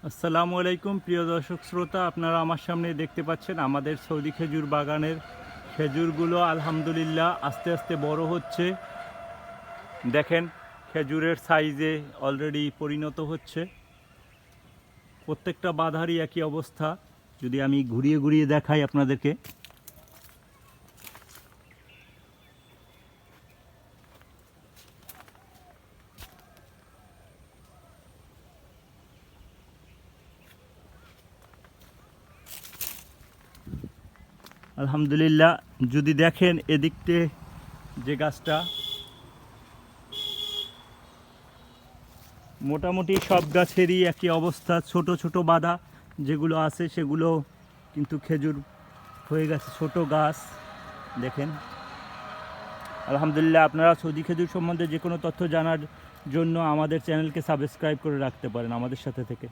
আসসালামু আলাইকুম প্রিয় দর্শক শ্রোতা, আপনারা আমার সামনে দেখতে পাচ্ছেন আমাদের সৌদি খেজুর বাগানের খেজুরগুলো আলহামদুলিল্লাহ আস্তে আস্তে বড় হচ্ছে। দেখেন খেজুরের সাইজে অলরেডি পরিণত হচ্ছে। প্রত্যেকটা বাঁধারই একই অবস্থা। যদি আমি ঘুরিয়ে ঘুরিয়ে দেখাই আপনাদেরকে, আলহামদুলিল্লাহ যদি দেখেন এদিকতে যে গাছটা, মোটামুটি সব গাছেরই একই অবস্থা। ছোট ছোট বাঁধা যেগুলো আছে সেগুলো কিন্তু খেজুর হয়ে গেছে, ছোট গাছ। দেখেন আলহামদুলিল্লাহ, আপনারা সৌদি খেজুর সম্বন্ধে যে কোনো তথ্য জানার জন্য আমাদের চ্যানেলকে সাবস্ক্রাইব করে রাখতে পারেন আমাদের সাথে থেকে।